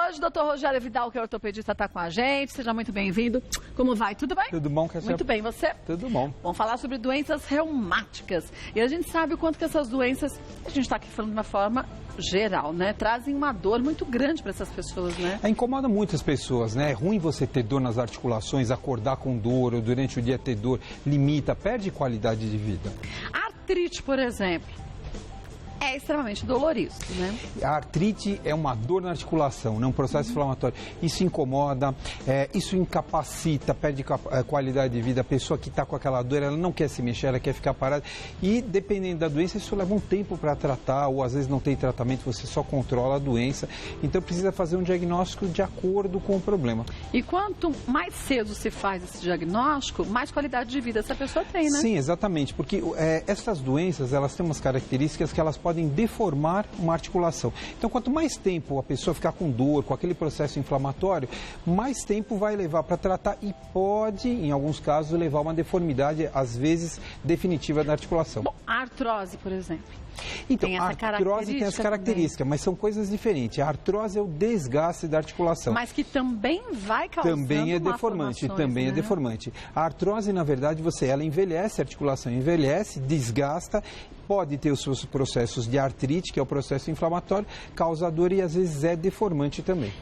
hoje, doutor Rogério Vidal, que é ortopedista, está com a gente. Seja muito bem-vindo. Como vai? Tudo bem? Tudo bom, Cássia? Muito bem, você? Tudo bom. Vamos falar sobre doenças reumáticas. E a gente sabe o quanto que essas doenças, a gente está aqui falando de uma forma geral, né? Trazem uma dor muito grande para essas pessoas, né? Incomoda muitas pessoas, né? É ruim você ter dor nas articulações, acordar com dor ou durante o dia ter dor, limita, perde qualidade de vida. A artrite, por exemplo, é extremamente dolorido, né? A artrite é uma dor na articulação, né? Um processo inflamatório. Isso incomoda, isso incapacita, perde qualidade de vida. A pessoa que está com aquela dor, ela não quer se mexer, ela quer ficar parada. E dependendo da doença, isso leva um tempo para tratar, ou às vezes não tem tratamento, você só controla a doença. Então precisa fazer um diagnóstico de acordo com o problema. E quanto mais cedo se faz esse diagnóstico, mais qualidade de vida essa pessoa tem, né? Sim, exatamente, porque essas doenças, elas têm umas características que elas podem deformar uma articulação. Então, quanto mais tempo a pessoa ficar com dor, com aquele processo inflamatório, mais tempo vai levar para tratar e pode, em alguns casos, levar a uma deformidade, às vezes, definitiva da articulação. Bom, a artrose, por exemplo. Então, tem a artrose tem as características, também. Mas são coisas diferentes. A artrose é o desgaste da articulação. Mas que também vai causando também é deformante, também, né? É deformante. A artrose, na verdade, ela envelhece, a articulação envelhece, desgasta, pode ter os seus processos de artrite, que é o processo inflamatório, causa dor e às vezes é deformante também.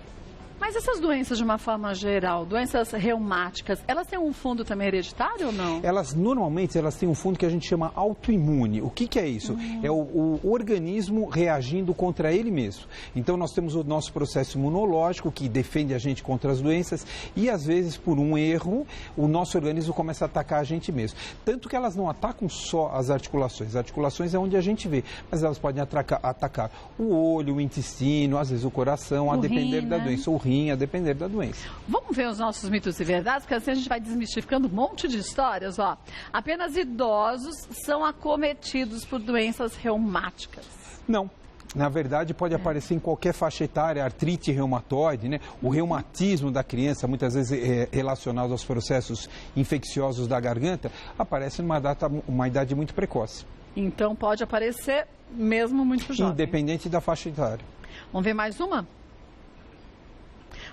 Mas essas doenças, de uma forma geral, doenças reumáticas, elas têm um fundo também hereditário ou não? Normalmente, elas têm um fundo que a gente chama autoimune. O que é isso? É o organismo reagindo contra ele mesmo. Então, nós temos o nosso processo imunológico, que defende a gente contra as doenças, e às vezes, por um erro, o nosso organismo começa a atacar a gente mesmo. Tanto que elas não atacam só as articulações. As articulações é onde a gente vê, mas elas podem atacar o olho, o intestino, às vezes o coração, a depender da doença. O rim, a depender da doença. Vamos ver os nossos mitos e verdades, porque assim a gente vai desmistificando um monte de histórias, ó. Apenas idosos são acometidos por doenças reumáticas. Não. Na verdade, pode aparecer em qualquer faixa etária, artrite reumatoide, né? O reumatismo da criança, muitas vezes relacionado aos processos infecciosos da garganta, aparece numa idade muito precoce. Então pode aparecer mesmo muito jovem. Independente da faixa etária. Vamos ver mais uma?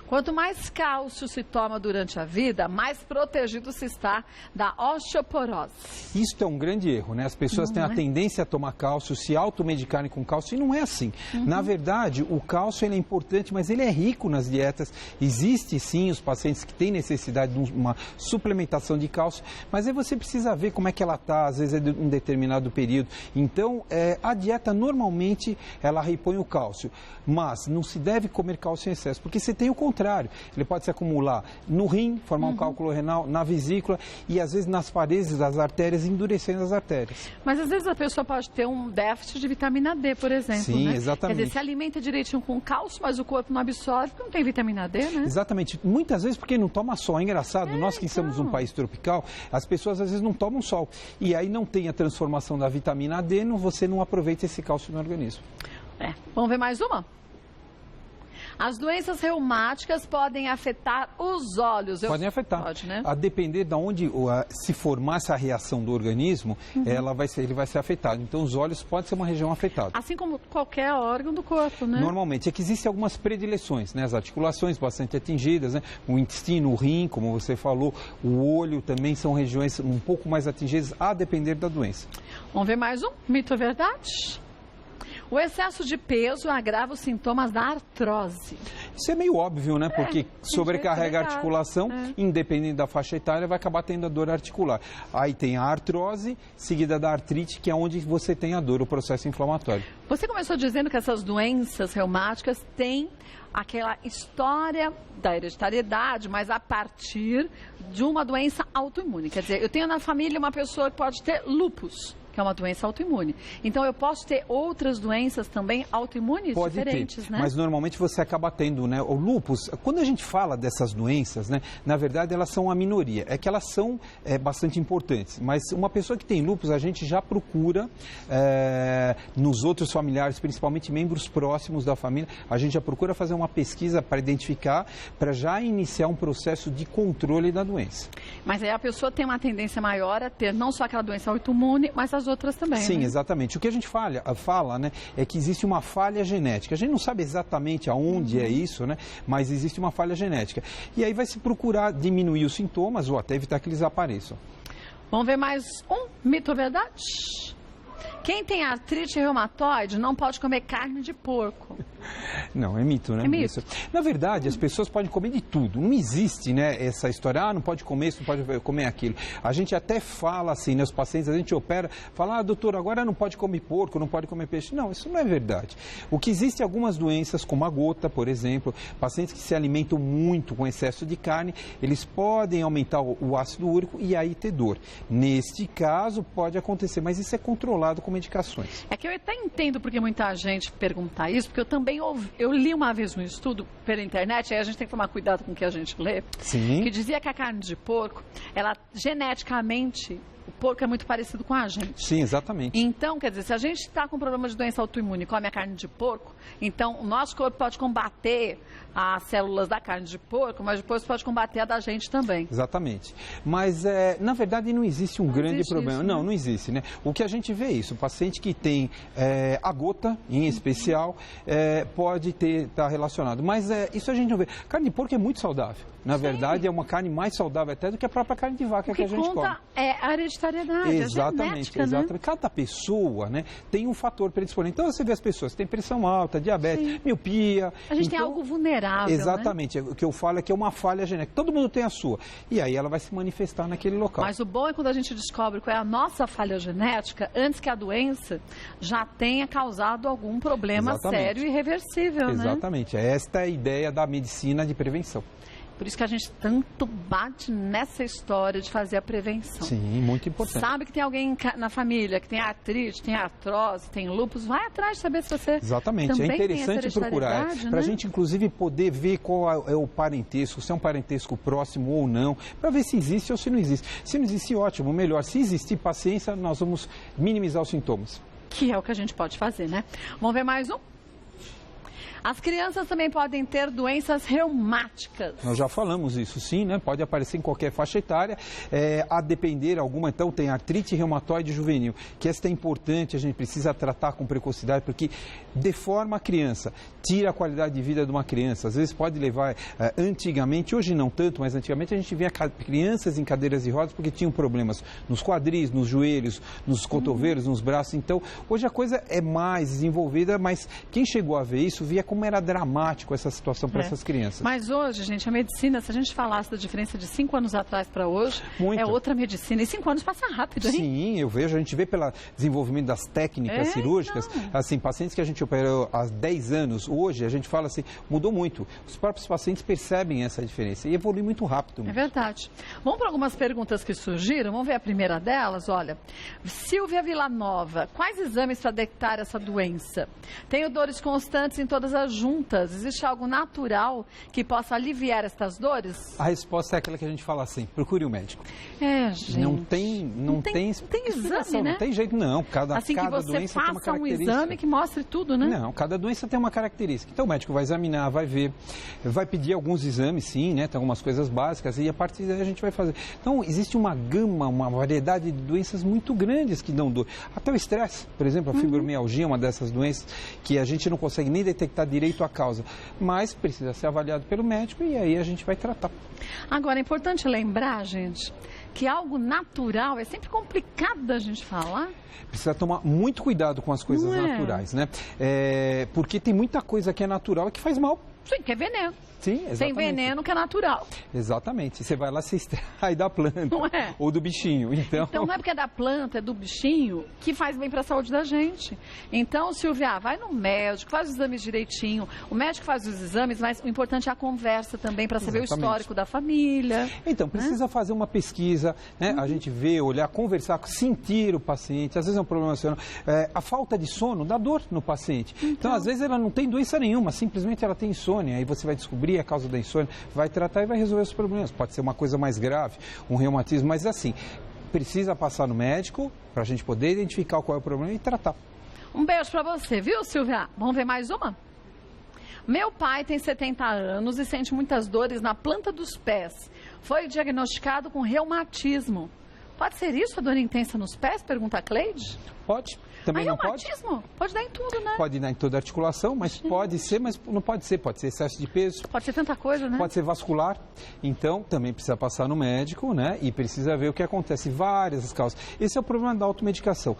Quanto mais cálcio se toma durante a vida, mais protegido se está da osteoporose. Isso é um grande erro, né? As pessoas têm a tendência a tomar cálcio, se automedicarem com cálcio, e não é assim. Na verdade, o cálcio ele é importante, mas ele é rico nas dietas. Existe sim os pacientes que têm necessidade de uma suplementação de cálcio, mas aí você precisa ver como é que ela está, às vezes é de um determinado período. Então, a dieta normalmente ela repõe o cálcio, mas não se deve comer cálcio em excesso, porque você tem o contrário. Ele pode se acumular no rim, formar um cálculo renal, na vesícula e às vezes nas paredes das artérias, endurecendo as artérias. Mas às vezes a pessoa pode ter um déficit de vitamina D, por exemplo. Sim, né? exatamente. Quer dizer, se alimenta direitinho com cálcio, mas o corpo não absorve porque não tem vitamina D, né? Exatamente. Muitas vezes porque não toma sol. É engraçado, nós que somos um país tropical, as pessoas às vezes não tomam sol. E aí não tem a transformação da vitamina D, você não aproveita esse cálcio no organismo. Vamos ver mais uma? As doenças reumáticas podem afetar os olhos. Podem afetar. Pode, né? A depender de onde se formar essa reação do organismo, ele vai ser afetado. Então, os olhos podem ser uma região afetada. Assim como qualquer órgão do corpo, né? Normalmente. É que existem algumas predileções, né? As articulações bastante atingidas, né? O intestino, o rim, como você falou, o olho também são regiões um pouco mais atingidas, a depender da doença. Vamos ver mais um? Mito ou verdade? O excesso de peso agrava os sintomas da artrose. Isso é meio óbvio, né? Porque sobrecarrega a articulação, independente da faixa etária, vai acabar tendo a dor articular. Aí tem a artrose, seguida da artrite, que é onde você tem a dor, o processo inflamatório. Você começou dizendo que essas doenças reumáticas têm aquela história da hereditariedade, mas a partir de uma doença autoimune. Quer dizer, eu tenho na família uma pessoa que pode ter lúpus, que é uma doença autoimune. Então, eu posso ter outras doenças também autoimunes diferentes, né? Mas normalmente você acaba tendo, né? O lúpus, quando a gente fala dessas doenças, né? Na verdade, elas são a minoria. É que elas são bastante importantes. Mas uma pessoa que tem lúpus, a gente já procura, nos outros familiares, principalmente membros próximos da família, a gente já procura fazer uma pesquisa para identificar, para já iniciar um processo de controle da doença. Mas aí a pessoa tem uma tendência maior a ter não só aquela doença autoimune, mas as as outras também. Sim, né? exatamente. O que a gente fala, né, é que existe uma falha genética. A gente não sabe exatamente aonde é isso, né, mas existe uma falha genética. E aí vai se procurar diminuir os sintomas ou até evitar que eles apareçam. Vamos ver mais um mito ou verdade? Quem tem artrite reumatoide não pode comer carne de porco. Não, é mito, né? É mito. Isso. Na verdade, as pessoas podem comer de tudo. Não existe, né, essa história, não pode comer isso, não pode comer aquilo. A gente até fala assim, né, os pacientes, a gente opera, fala, doutor, agora não pode comer porco, não pode comer peixe. Não, isso não é verdade. O que existe é algumas doenças, como a gota, por exemplo, pacientes que se alimentam muito com excesso de carne, eles podem aumentar o ácido úrico e aí ter dor. Neste caso, pode acontecer, mas isso é controlado com medicações. É que eu até entendo porque muita gente pergunta isso, porque eu também eu li uma vez um estudo pela internet, aí a gente tem que tomar cuidado com o que a gente lê, Sim. que dizia que a carne de porco, ela geneticamente, o porco é muito parecido com a gente. Sim, exatamente. Então, quer dizer, se a gente está com problema de doença autoimune e come a carne de porco, então o nosso corpo pode combater as células da carne de porco, mas depois pode combater a da gente também. Exatamente. Mas, na verdade, não existe um grande existe problema. isso, né? Não existe, né? O que a gente vê é isso. O paciente que tem a gota, em especial, pode estar relacionado. Mas isso a gente não vê. Carne de porco é muito saudável. Na verdade, é uma carne mais saudável até do que a própria carne de vaca que a gente come. O que conta é a hereditariedade, Exatamente, a genética, exatamente. né? Cada pessoa, né, tem um fator predisponente. Então, você vê as pessoas que têm pressão alta, diabetes, Sim. miopia. A gente tem então, algo vulnerável, exatamente. né? O que eu falo é que é uma falha genética. Todo mundo tem a sua. E aí ela vai se manifestar naquele local. Mas o bom é quando a gente descobre qual é a nossa falha genética, antes que a doença já tenha causado algum problema Exatamente. sério e irreversível, né? Exatamente. Esta é a ideia da medicina de prevenção. Por isso que a gente tanto bate nessa história de fazer a prevenção. Sim, muito importante. Sabe que tem alguém na família que tem artrite, tem artrose, tem lúpus, vai atrás de saber se você Exatamente, também é interessante tem essa procurar, hereditariedade, para a né? gente inclusive poder ver qual é o parentesco, se é um parentesco próximo ou não, para ver se existe ou se não existe. Se não existe, ótimo, melhor. Se existir paciência, nós vamos minimizar os sintomas. Que é o que a gente pode fazer, né? Vamos ver mais um? As crianças também podem ter doenças reumáticas. Nós já falamos isso, sim, né? Pode aparecer em qualquer faixa etária, a depender alguma, então tem artrite reumatoide juvenil, que esta é importante, a gente precisa tratar com precocidade, porque deforma a criança, tira a qualidade de vida de uma criança. Às vezes pode levar, antigamente, hoje não tanto, mas antigamente a gente via crianças em cadeiras de rodas porque tinham problemas nos quadris, nos joelhos, nos cotovelos, nos braços. Então, hoje a coisa é mais desenvolvida, mas quem chegou a ver isso via como era dramático essa situação para essas crianças. Mas hoje, gente, a medicina, se a gente falasse da diferença de 5 anos atrás para hoje, Muito. é outra medicina. E 5 anos passa rápido, hein? Sim, eu vejo, a gente vê pelo desenvolvimento das técnicas cirúrgicas, assim, pacientes que a gente operou há 10 anos, hoje a gente fala assim, mudou muito. Os próprios pacientes percebem essa diferença e evolui muito rápido. É verdade. Vamos para algumas perguntas que surgiram. Vamos ver a primeira delas. Olha, Silvia Villanova, quais exames para detectar essa doença? Tenho dores constantes em todas as juntas. Existe algo natural que possa aliviar estas dores? A resposta é aquela que a gente fala assim, procure o médico. Gente. Não tem exame, né? Não tem jeito, não. Cada assim que você doença tem uma faça um característica. exame que mostre tudo, né? Não, cada doença tem uma característica. Então o médico vai examinar, vai ver, vai pedir alguns exames, sim, né? Tem algumas coisas básicas e a partir daí a gente vai fazer. Então existe uma gama, uma variedade de doenças muito grandes que dão dor. Até o estresse, por exemplo, a fibromialgia é uma dessas doenças que a gente não consegue nem detectar direito a causa, mas precisa ser avaliado pelo médico e aí a gente vai tratar. Agora, é importante lembrar, gente, que algo natural é sempre complicado da gente falar. Precisa tomar muito cuidado com as coisas naturais, né? Porque tem muita coisa que é natural e que faz mal. Sim, que é veneno. Sim, exatamente. Tem veneno que é natural. Exatamente. Você vai lá, se extrai da planta Não é? ou do bichinho. Então não é porque é da planta, é do bichinho, que faz bem para a saúde da gente. Então, Silvia, vai no médico, faz os exames direitinho. O médico faz os exames, mas o importante é a conversa também para saber o histórico da família. Então, precisa fazer uma pesquisa, né? A gente ver, olhar, conversar, sentir o paciente. Às vezes é um problema emocional. A falta de sono dá dor no paciente. Então, às vezes ela não tem doença nenhuma, simplesmente ela tem insônia. Aí você vai descobrir a causa da insônia, vai tratar e vai resolver os problemas. Pode ser uma coisa mais grave, um reumatismo, mas assim, precisa passar no médico para a gente poder identificar qual é o problema e tratar. Um beijo para você, viu, Silvia? Vamos ver mais uma? Meu pai tem 70 anos e sente muitas dores na planta dos pés. Foi diagnosticado com reumatismo. Pode ser isso, a dor intensa nos pés? Pergunta a Cleide. Pode. Também não pode? Reumatismo? Pode dar em tudo, né? Pode dar em toda a articulação, mas pode ser, mas não pode ser. Pode ser excesso de peso. Pode ser tanta coisa, né? Pode ser vascular. Então, também precisa passar no médico, né? E precisa ver o que acontece. Várias as causas. Esse é o problema da automedicação.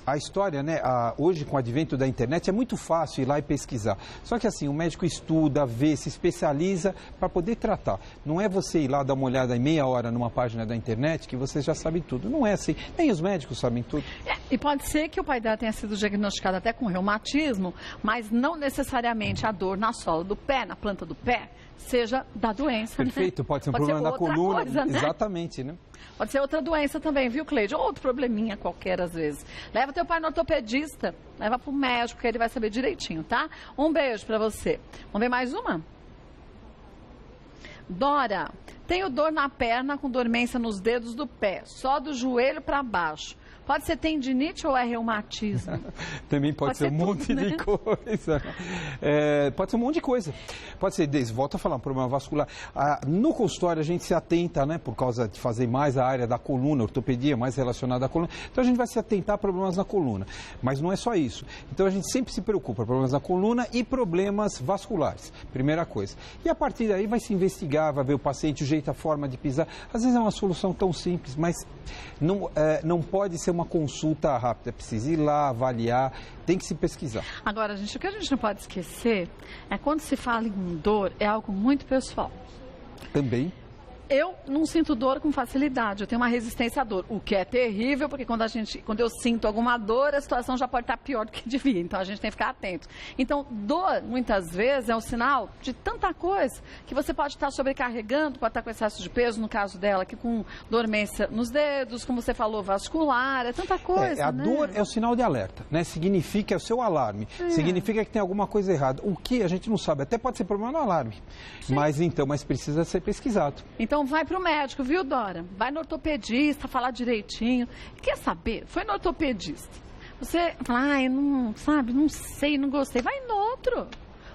A história, né? Hoje, com o advento da internet, é muito fácil ir lá e pesquisar. Só que assim, o médico estuda, vê, se especializa para poder tratar. Não é você ir lá dar uma olhada em meia hora numa página da internet que você já sabe tudo. Não é assim. Nem os médicos sabem tudo. E pode ser que o pai dela tenha sido diagnosticado até com reumatismo, mas não necessariamente a dor na sola do pé, na planta do pé, seja da doença. Perfeito, né? Pode ser um problema da coluna. Coisa, né? Exatamente, né? Pode ser outra doença também, viu, Cleide? Outro probleminha qualquer, às vezes. Leva teu pai no ortopedista, leva pro médico, que ele vai saber direitinho, tá? Um beijo pra você. Vamos ver mais uma? Dora, tenho dor na perna com dormência nos dedos do pé, só do joelho pra baixo. Pode ser tendinite ou é reumatismo? Também pode ser um monte tudo, de né? coisa. Pode ser um monte de coisa. Pode ser, volta a falar, um problema vascular. No consultório a gente se atenta, né, por causa de fazer mais a área da coluna, ortopedia mais relacionada à coluna. Então a gente vai se atentar a problemas na coluna. Mas não é só isso. Então a gente sempre se preocupa, problemas na coluna e problemas vasculares, primeira coisa. E a partir daí vai se investigar, vai ver o paciente, o jeito, a forma de pisar. Às vezes é uma solução tão simples, mas não pode ser uma consulta rápida, precisa ir lá, avaliar, tem que se pesquisar. Agora, gente, o que a gente não pode esquecer é quando se fala em dor, é algo muito pessoal. Também. Eu não sinto dor com facilidade, eu tenho uma resistência à dor, o que é terrível, porque quando eu sinto alguma dor, a situação já pode estar pior do que devia, então a gente tem que ficar atento. Então, dor, muitas vezes, é um sinal de tanta coisa, que você pode estar sobrecarregando, pode estar com excesso de peso, no caso dela, que com dormência nos dedos, como você falou, vascular, é tanta coisa, A né? dor é o sinal de alerta, né? Significa, é o seu alarme, significa que tem alguma coisa errada. O que a gente não sabe, até pode ser problema no alarme, mas precisa ser pesquisado. Então vai pro médico, viu, Dora? Vai no ortopedista, falar direitinho. Quer saber? Foi no ortopedista. Você fala, eu não, sabe, não sei, não gostei. Vai no outro.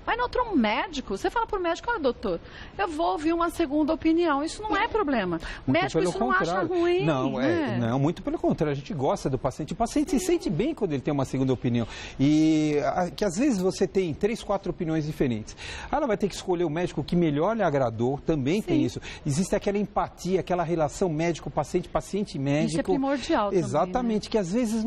Vai no outro médico. Você fala pro médico, doutor, eu vou ouvir uma segunda opinião. Isso não é problema. O médico isso não acha ruim. Não, muito pelo contrário. A gente gosta do paciente. O paciente se sente bem quando ele tem uma segunda opinião. E que às vezes você tem 3, 4 opiniões diferentes. Ela vai ter que escolher o médico que melhor lhe agradou. Também tem isso. Existe aquela empatia, aquela relação médico-paciente, paciente-médico. Isso é primordial também, exatamente, né? Que às vezes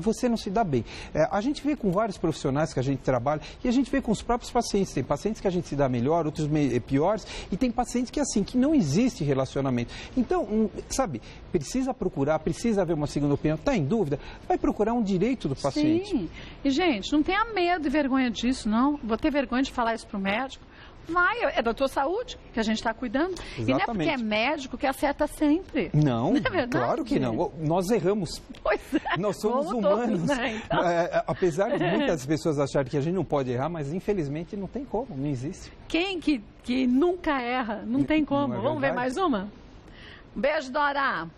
você não se dá bem. A gente vê com vários profissionais que a gente trabalha e a gente vê com os próprios pacientes. Tem pacientes que a gente se dá melhor, outros piores, e tem pacientes que não existe relacionamento. Então, sabe, precisa procurar, precisa ver uma segunda opinião. Está em dúvida? Vai procurar um direito do paciente. Sim. E, gente, não tenha medo e vergonha disso, não. Vou ter vergonha de falar isso pro médico. Vai, é da tua saúde que a gente está cuidando. Exatamente. E não é porque é médico que acerta sempre. Não, não é verdade? Claro que não. Nós erramos. Pois é. Nós somos Como humanos. Todos, né? Então... apesar de muitas pessoas acharem que a gente não pode errar, mas infelizmente não tem como, não existe. Quem que nunca erra? Não tem como. Vamos ver mais uma? Um beijo, Dora.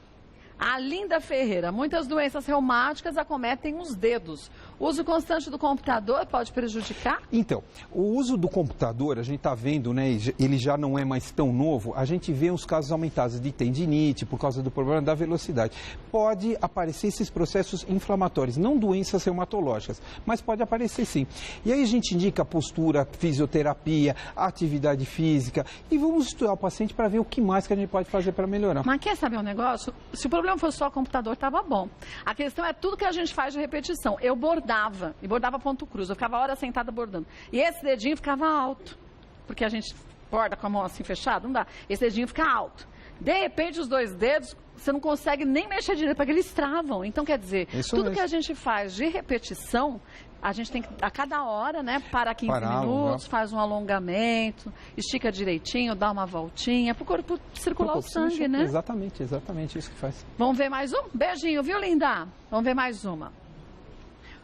A Linda Ferreira, muitas doenças reumáticas acometem os dedos. O uso constante do computador pode prejudicar? Então, o uso do computador, a gente está vendo, né, ele já não é mais tão novo, a gente vê os casos aumentados de tendinite por causa do problema da velocidade. Pode aparecer esses processos inflamatórios, não doenças reumatológicas, mas pode aparecer sim. E aí a gente indica postura, fisioterapia, atividade física e vamos estudar o paciente para ver o que mais que a gente pode fazer para melhorar. Mas quer saber um negócio? Se o problema fosse só o computador, estava bom. A questão é tudo que a gente faz de repetição. Eu bordava, e bordava ponto cruz. Eu ficava horas sentada bordando. E esse dedinho ficava alto. Porque a gente borda com a mão assim fechada, não dá. Esse dedinho fica alto. De repente, os dois dedos, você não consegue nem mexer direito, porque eles travam. Então, quer dizer, tudo que a gente faz de repetição, a gente tem que, a cada hora, né, para 15 minutos, faz um alongamento, estica direitinho, dá uma voltinha, para o corpo circular o sangue, né? Exatamente isso que faz. Vamos ver mais um? Beijinho, viu, linda? Vamos ver mais uma.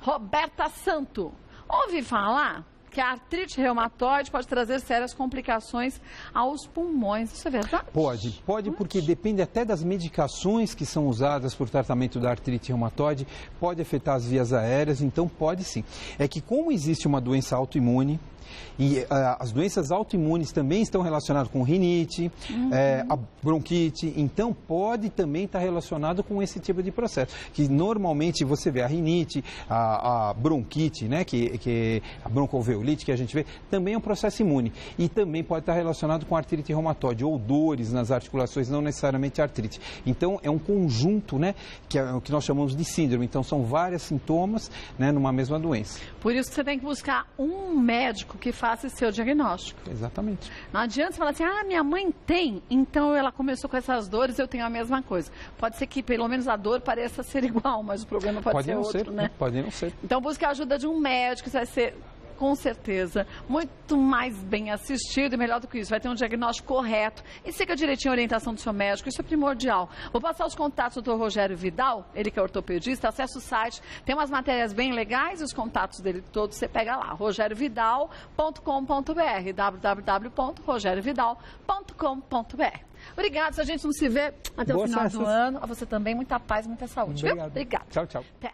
Roberta Santo, ouvi falar que a artrite reumatoide pode trazer sérias complicações aos pulmões. Isso é verdade? Pode porque depende até das medicações que são usadas para o tratamento da artrite reumatoide, pode afetar as vias aéreas, então pode sim. É que como existe uma doença autoimune, E as doenças autoimunes também estão relacionadas com rinite, a bronquite, então pode também estar relacionado com esse tipo de processo. Que normalmente você vê a rinite, a bronquite, né, que a broncoalveolite que a gente vê, também é um processo imune. E também pode estar relacionado com artrite reumatoide ou dores nas articulações, não necessariamente artrite. Então é um conjunto, né, que é o que nós chamamos de síndrome. Então são vários sintomas, né, numa mesma doença. Por isso que você tem que buscar um médico que faça esse seu diagnóstico. Exatamente. Não adianta você falar assim, minha mãe tem, então ela começou com essas dores, eu tenho a mesma coisa. Pode ser que pelo menos a dor pareça ser igual, mas o problema pode ser outro, né? Pode não ser. Então busque a ajuda de um médico, você vai ser, com certeza, muito mais bem assistido e melhor do que isso. Vai ter um diagnóstico correto e siga direitinho a orientação do seu médico, isso é primordial. Vou passar os contatos do Dr. Rogério Vidal, ele que é ortopedista, acessa o site, tem umas matérias bem legais e os contatos dele todos você pega lá, rogeriovidal.com.br, www.rogeriovidal.com.br. Obrigada, se a gente não se vê até o final do ano, a você também, muita paz, muita saúde. Obrigado. Obrigada. Tchau, tchau. Até.